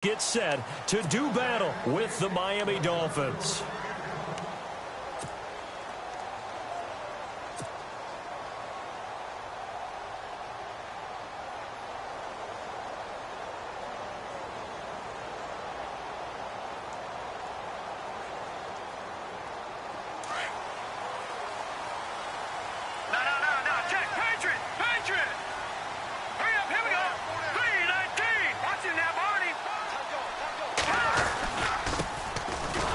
Get set to do battle with the Miami Dolphins.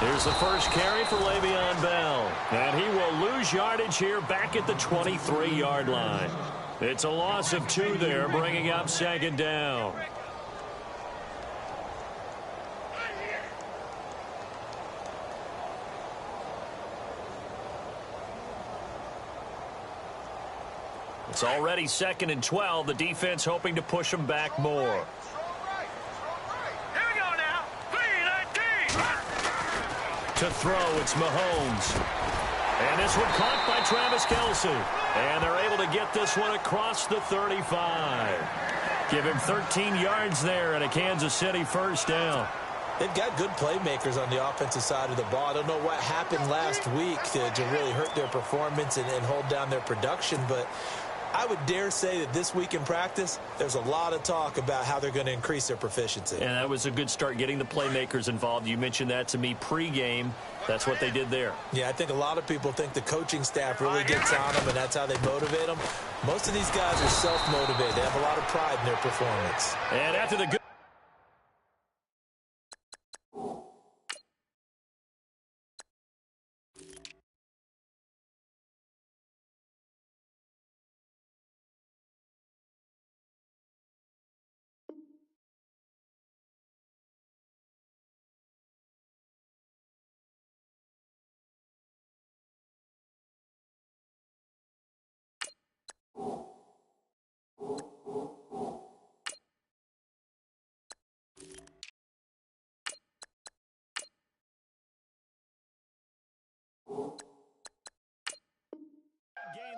Here's the first carry for Le'Veon Bell. And he will lose yardage here back at the 23-yard line. It's a loss of 2 there, bringing up second down. It's already 2nd and 12. The defense hoping to push them back more. To throw, it's Mahomes. And this one caught by Travis Kelce. And they're able to get this one across the 35. Give him 13 yards there and a Kansas City first down. They've got good playmakers on the offensive side of the ball. I don't know what happened last week to really hurt their performance and hold down their production, but I would dare say that this week in practice, there's a lot of talk about how they're going to increase their proficiency. And that was a good start, getting the playmakers involved. You mentioned that to me pregame. That's what they did there. Yeah, I think a lot of people think the coaching staff really gets on them, and that's how they motivate them. Most of these guys are self-motivated. They have a lot of pride in their performance. And after the good...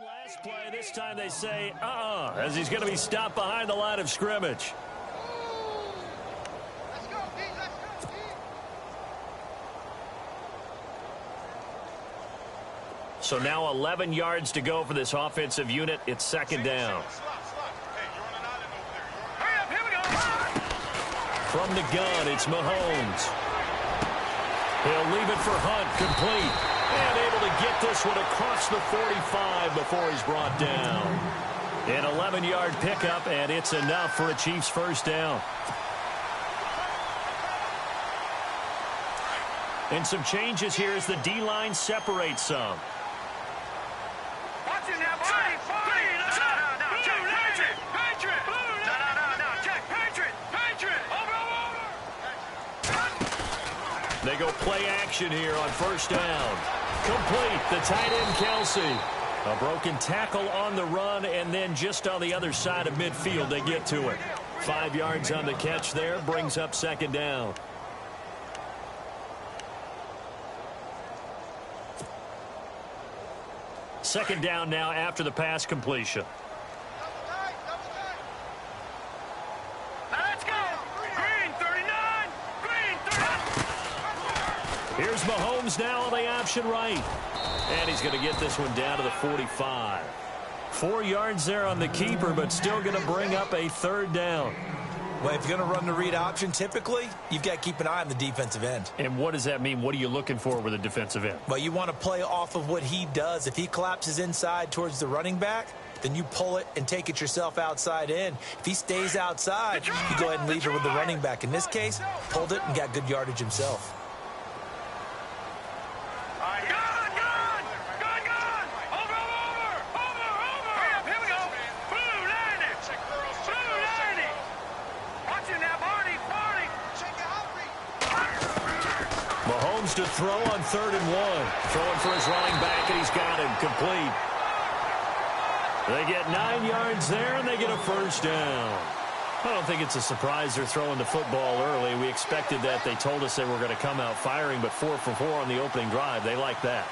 Last play, this time they say, as he's going to be stopped behind the line of scrimmage. Let's go, D, let's go, D. So now 11 yards to go for this offensive unit. It's second down. From the gun, it's Mahomes. He'll leave it for Hunt, complete. And able to get this one across the 45 before he's brought down. An 11-yard pickup, and it's enough for a Chiefs first down. And some changes here as the D-line separates some. They go play action here on first down. Complete, the tight end Kelce. A broken tackle on the run, and then just on the other side of midfield they get to it. 5 yards on the catch there, brings up second down. Second down now after the pass completion. Here's Mahomes now on the option right. And he's going to get this one down to the 45. 4 yards there on the keeper, but still going to bring up a third down. Well, if you're going to run the read option, typically, you've got to keep an eye on the defensive end. And what does that mean? What are you looking for with a defensive end? Well, you want to play off of what he does. If he collapses inside towards the running back, then you pull it and take it yourself outside in. If he stays outside, you go ahead and leave it with the running back. In this case, pulled it and got good yardage himself. To throw on 3rd and 1. Throwing for his running back, and he's got him complete. They get 9 yards there, and they get a first down. I don't think it's a surprise they're throwing the football early. We expected that. They told us they were going to come out firing, but 4 for 4 on the opening drive. They like that.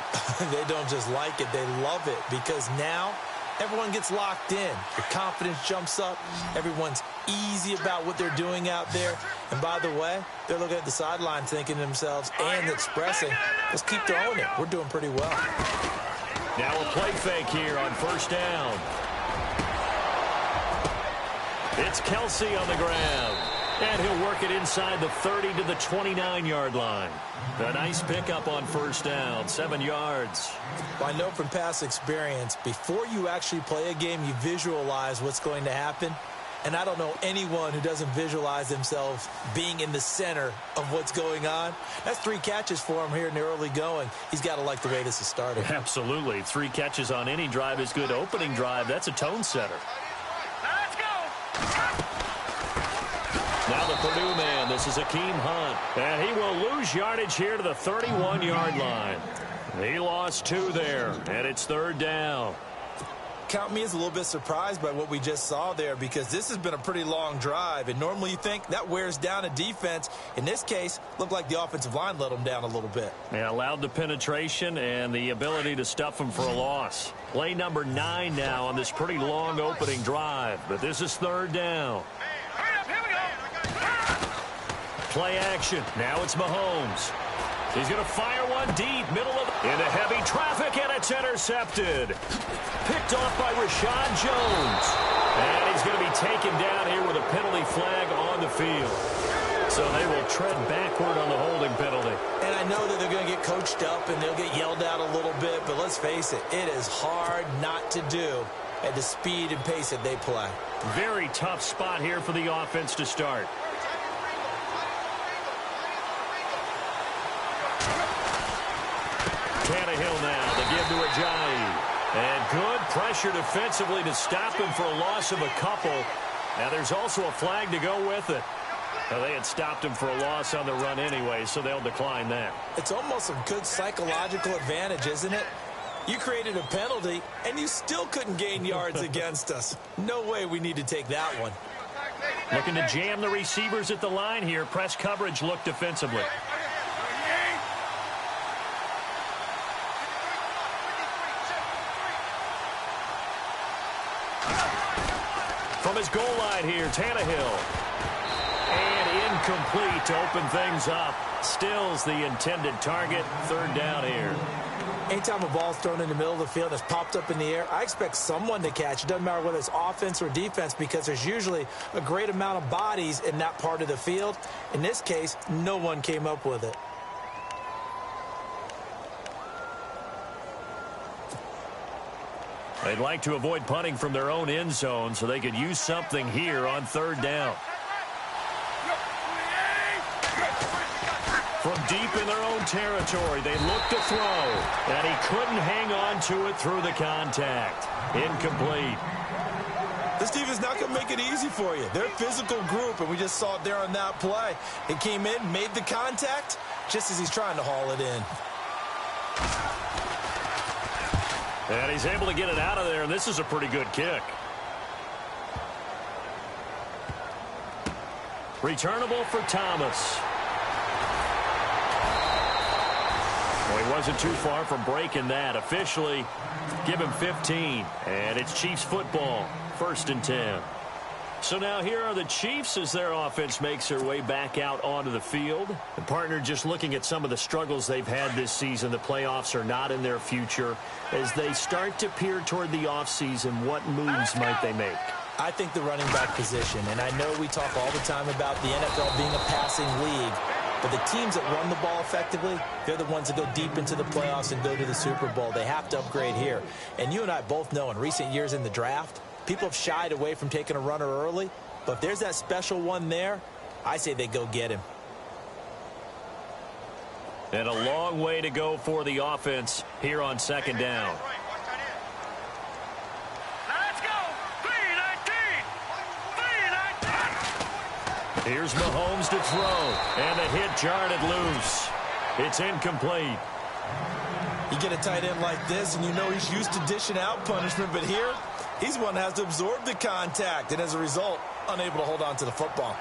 They don't just like it. They love it, because now everyone gets locked in. Your confidence jumps up. Everyone's easy about what they're doing out there. And by the way, they're looking at the sideline thinking to themselves and expressing, let's keep throwing it. We're doing pretty well. Now a play fake here on first down. It's Kelsey on the ground. And he'll work it inside the 30 to the 29-yard line. A nice pickup on first down, 7 yards. I know from past experience, before you actually play a game, you visualize what's going to happen. And I don't know anyone who doesn't visualize themselves being in the center of what's going on. That's 3 catches for him here in the early going. He's got to like the way this is started. Absolutely. 3 catches on any drive is good. Opening drive, that's a tone setter. Let's go! Now the Purdue man, this is Akeem Hunt. And he will lose yardage here to the 31-yard line. He lost 2 there, and it's third down. Count me as a little bit surprised by what we just saw there, because this has been a pretty long drive, and normally you think that wears down a defense. In this case, looked like the offensive line let them down a little bit. Yeah, allowed the penetration and the ability to stuff them for a loss. Play number 9 now on this pretty long opening drive, but this is third down. Hurry up, here we go! Play action. Now it's Mahomes. He's going to fire one deep, middle of into heavy traffic, and it's intercepted. Picked off by Rashad Jones. And he's going to be taken down here with a penalty flag on the field. So they will tread backward on the holding penalty. And I know that they're going to get coached up and they'll get yelled at a little bit, but let's face it, it is hard not to do at the speed and pace that they play. Very tough spot here for the offense to start. Tannehill now, the give to Ajayi. And good pressure defensively to stop him for a loss of a couple. Now there's also a flag to go with it. Now, they had stopped him for a loss on the run anyway, so they'll decline that. It's almost a good psychological advantage, isn't it? You created a penalty, and you still couldn't gain yards against us. No way we need to take that one. Looking to jam the receivers at the line here. Press coverage look defensively. From his goal line here, Tannehill. And incomplete to open things up. Stills the intended target. Third down here. Anytime a ball's thrown in the middle of the field that's popped up in the air, I expect someone to catch. It doesn't matter whether it's offense or defense, because there's usually a great amount of bodies in that part of the field. In this case, no one came up with it. They'd like to avoid punting from their own end zone so they could use something here on third down. From deep in their own territory, they look to throw, and he couldn't hang on to it through the contact. Incomplete. This defense is not going to make it easy for you. They're a physical group, and we just saw it there on that play. It came in, made the contact, just as he's trying to haul it in. And he's able to get it out of there, and this is a pretty good kick. Returnable for Thomas. Well, he wasn't too far from breaking that. Officially, give him 15. And it's Chiefs football, 1st and 10. So now here are the Chiefs as their offense makes their way back out onto the field. The partner just looking at some of the struggles they've had this season. The playoffs are not in their future. As they start to peer toward the offseason, what moves might they make? I think the running back position, and I know we talk all the time about the NFL being a passing league, but the teams that run the ball effectively, they're the ones that go deep into the playoffs and go to the Super Bowl. They have to upgrade here. And you and I both know in recent years in the draft, people have shied away from taking a runner early, but if there's that special one there, I say they go get him. And a long way to go for the offense here on 2nd down. Let's go! 3-19! 3-19! Here's Mahomes to throw, and the hit jarred loose. It's incomplete. You get a tight end like this, and you know he's used to dishing out punishment, but here, he's one that has to absorb the contact, and as a result, unable to hold on to the football.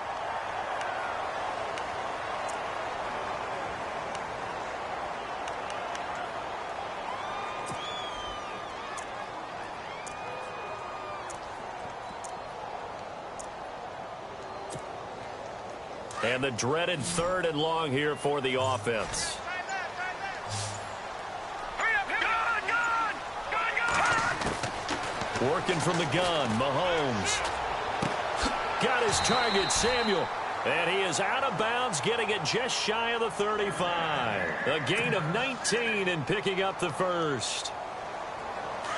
And the dreaded 3rd and long here for the offense. Working from the gun, Mahomes. Got his target, Samuel. And he is out of bounds, getting it just shy of the 35. A gain of 19 and picking up the first.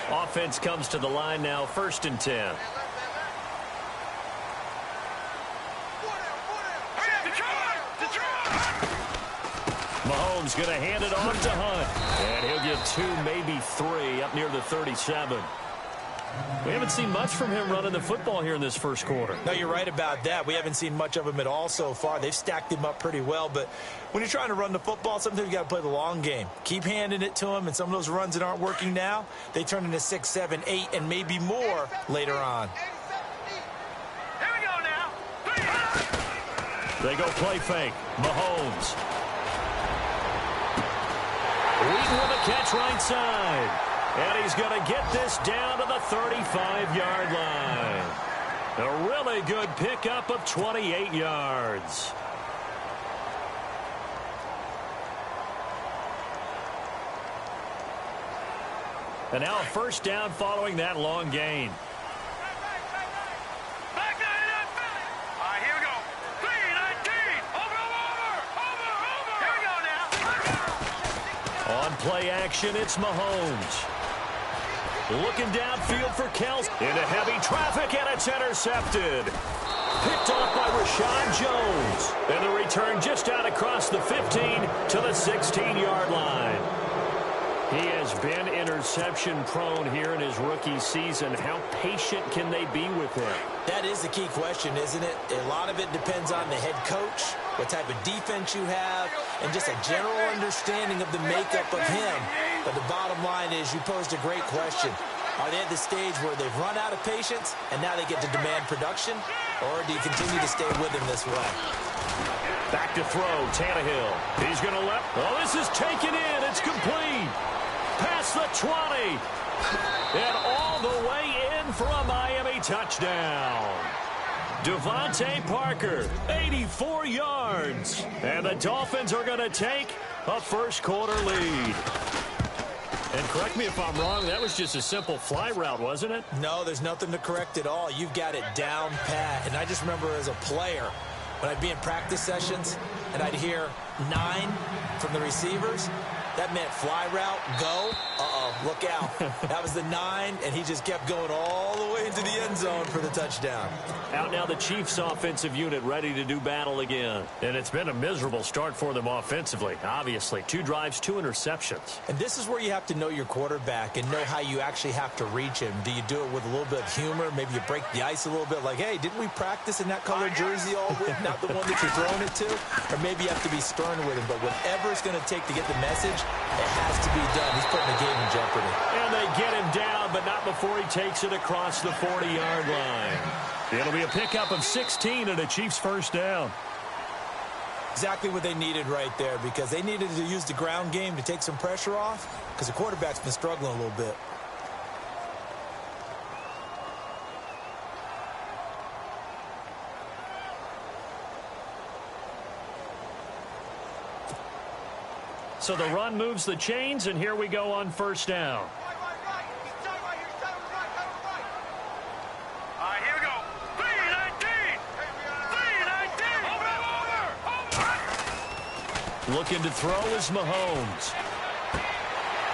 Offense comes to the line now, 1st and 10. Mahomes going to hand it off to Hunt. And he'll get 2, maybe 3 up near the 37. We haven't seen much from him running the football here in this first quarter. No, you're right about that. We haven't seen much of him at all so far. They've stacked him up pretty well, but when you're trying to run the football, sometimes you got to play the long game. Keep handing it to him, and some of those runs that aren't working now, they turn into 6, 7, 8, and maybe more later on. Here we go now. They go play fake. Mahomes. Wheaton with a catch right side. And he's going to get this down to the 35-yard line. A really good pickup of 28 yards. And now a first down following that long gain. Back nine in that Philly. All right, here we go. 3, 19. Over. Here we go now. On play action, it's Mahomes. Looking downfield for Kels. Into heavy traffic, and it's intercepted. Picked off by Rashad Jones. And the return just out across the 15 to the 16-yard line. He has been interception-prone here in his rookie season. How patient can they be with him? That is the key question, isn't it? A lot of it depends on the head coach, what type of defense you have, and just a general understanding of the makeup of him. But the bottom line is you posed a great question. Are they at the stage where they've run out of patience and now they get to demand production? Or do you continue to stay with him this way? Back to throw, Tannehill. He's going to let... Oh, this is taken in. It's complete. Past the 20. And all the way in for a Miami touchdown. Devontae Parker, 84 yards. And the Dolphins are going to take a first quarter lead. And correct me if I'm wrong, that was just a simple fly route, wasn't it? No, there's nothing to correct at all. You've got it down pat. And I just remember as a player, when I'd be in practice sessions and I'd hear 9 from the receivers, that meant fly route, go. Uh-oh, look out. That was the 9, and he just kept going all the way into the end zone for the touchdown. Out now the Chiefs offensive unit ready to do battle again. And it's been a miserable start for them offensively, obviously. 2 drives, 2 interceptions. And this is where you have to know your quarterback and know how you actually have to reach him. Do you do it with a little bit of humor? Maybe you break the ice a little bit like, hey, didn't we practice in that colored jersey all week? Not the one that you're throwing it to? Or maybe you have to be stern with him. But whatever it's going to take to get the message, it has to be done. He's putting the game in jeopardy. And they get him down, but not before he takes it across the 40-yard line. It'll be a pickup of 16 and a Chiefs first down. Exactly what they needed right there, because they needed to use the ground game to take some pressure off, because the quarterback's been struggling a little bit. So the run moves the chains, and here we go on first down. All right, here we go. 3, 19. Looking to throw is Mahomes.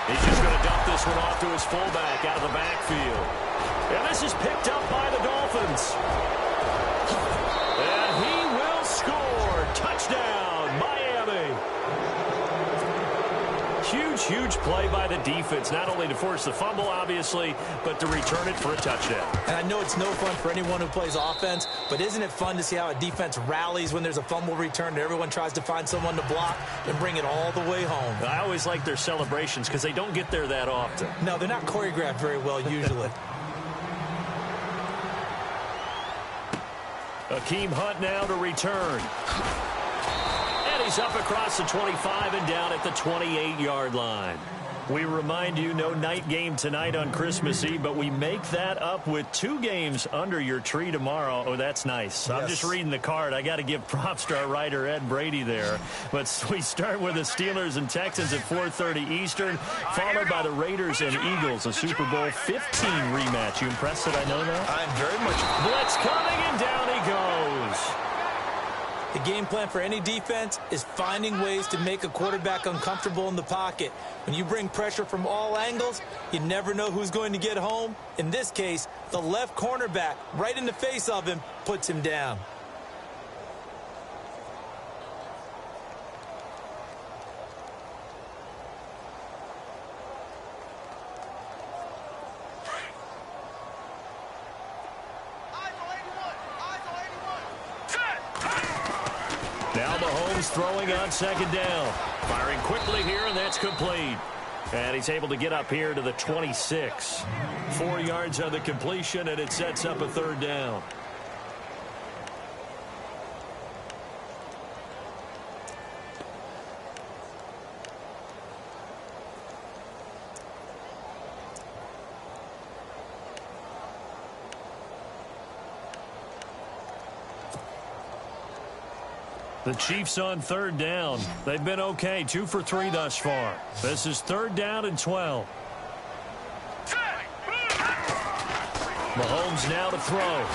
He's just going to dump this one off to his fullback out of the backfield. And this is picked up by the Dolphins. And he will score. Touchdown, Miami. Huge play by the defense, not only to force the fumble, obviously, but to return it for a touchdown. And I know it's no fun for anyone who plays offense, but isn't it fun to see how a defense rallies when there's a fumble return and everyone tries to find someone to block and bring it all the way home? I always like their celebrations because they don't get there that often. No, they're not choreographed very well usually. Akeem Hunt now to return. And he's up across the 25 and down at the 28-yard line. We remind you, no night game tonight on Christmas Eve, but we make that up with 2 games under your tree tomorrow. Oh, that's nice. Yes. I'm just reading the card. I got to give props to our writer, Ed Brady, there. But we start with the Steelers and Texans at 4:30 Eastern, followed by the Raiders and Eagles, a Super Bowl 15 rematch. You impressed that I know that? I'm very much. Blitz coming, and down he goes. The game plan for any defense is finding ways to make a quarterback uncomfortable in the pocket. When you bring pressure from all angles, you never know who's going to get home. In this case, the left cornerback, right in the face of him, puts him down. Now Mahomes throwing on second down. Firing quickly here, and that's complete. And he's able to get up here to the 26. 4 yards on the completion, and it sets up a third down. The Chiefs on third down. They've been okay, 2 for 3 thus far. This is 3rd down and 12. Mahomes now to throw.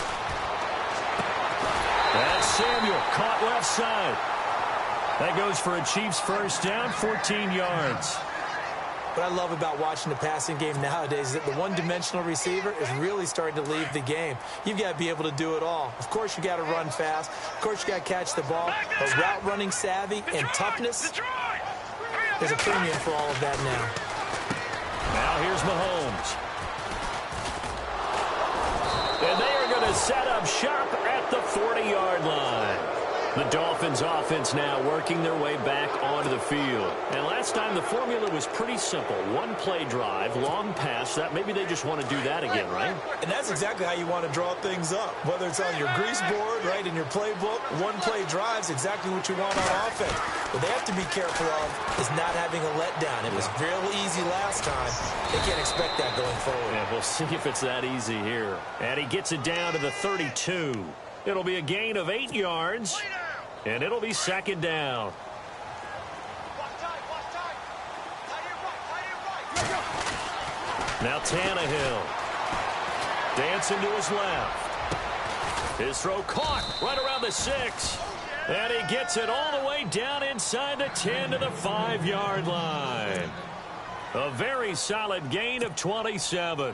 That's Samuel, caught left side. That goes for a Chiefs first down, 14 yards. What I love about watching the passing game nowadays is that the one-dimensional receiver is really starting to leave the game. You've got to be able to do it all. Of course, you got to run fast. Of course, you got to catch the ball. But route running savvy and toughness, there's a premium for all of that now. Now here's Mahomes. And they are going to set up shop at the 40-yard line. The Dolphins offense now working their way back onto the field. And last time the formula was pretty simple. 1-play drive, long pass. That maybe they just want to do that again, right? And that's exactly how you want to draw things up. Whether it's on your grease board, right, in your playbook, 1-play drive's exactly what you want on offense. What they have to be careful of is not having a letdown. It was real easy last time. They can't expect that going forward. Yeah, we'll see if it's that easy here. And he gets it down to the 32. It'll be a gain of 8 yards. And it'll be 2nd down. Now Tannehill. Dancing to his left. His throw caught right around the 6. And he gets it all the way down inside the 10 to the 5-yard line. A very solid gain of 27.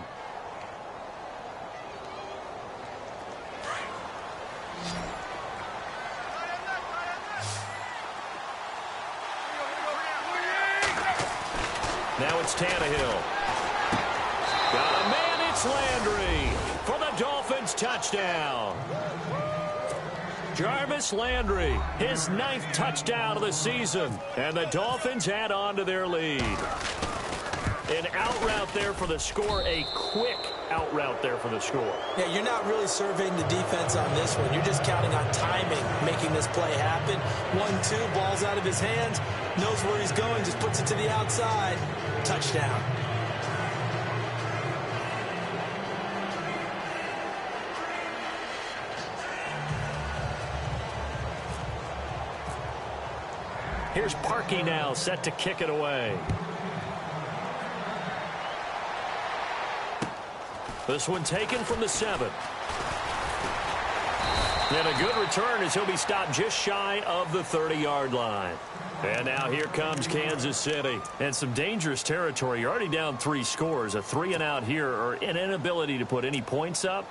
Now it's Tannehill. Got a man, it's Landry for the Dolphins touchdown. Jarvis Landry, his 9th touchdown of the season. And the Dolphins add on to their lead. An out route there for the score, a quick out route there for the score. Yeah, you're not really surveying the defense on this one. You're just counting on timing, making this play happen. 1-2, ball's out of his hands, knows where he's going, just puts it to the outside. Touchdown. Here's Parkey now, set to kick it away. This one taken from the 7. And a good return as he'll be stopped just shy of the 30-yard line. And now here comes Kansas City. And some dangerous territory. You're already down 3 scores. A 3-and-out here, or an inability to put any points up.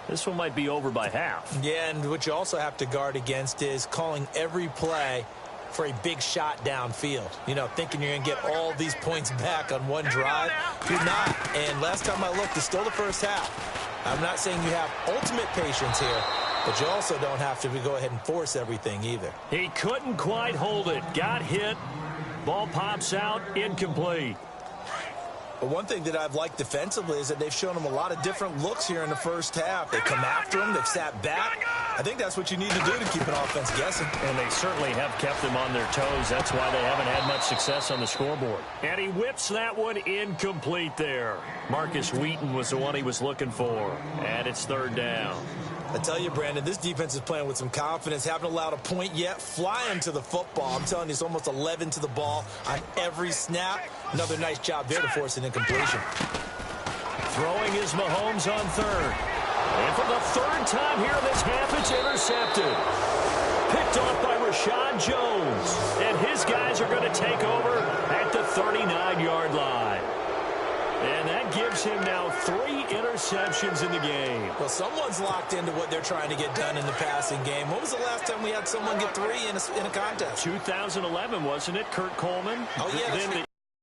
This one might be over by half. Yeah, and what you also have to guard against is calling every play for a big shot downfield. You know, thinking you're going to get all these points back on one drive. You're not. And last time I looked, it's still the first half. I'm not saying you have ultimate patience here, but you also don't have to go ahead and force everything either. He couldn't quite hold it. Got hit. Ball pops out. Incomplete. But one thing that I've liked defensively is that they've shown them a lot of different looks here in the first half. They come after them. They've sat back. I think that's what you need to do to keep an offense guessing. And they certainly have kept them on their toes. That's why they haven't had much success on the scoreboard. And he whips that one incomplete there. Marcus Wheaton was the one he was looking for. And it's third down. I tell you, Brandon, this defense is playing with some confidence. Haven't allowed a point yet. Flying to the football. I'm telling you, it's almost 11 to the ball on every snap. Another nice job there to force an incompletion. Throwing is Mahomes on third. And for the third time here in this half, it's intercepted. Picked off by Rashad Jones. And his guys are going to take over at the 39-yard line. And that gives him now 3 interceptions in the game. Well, someone's locked into what they're trying to get done in the passing game. When was the last time we had someone get 3 in a contest? 2011, wasn't it? Kurt Coleman. Oh, yeah. Then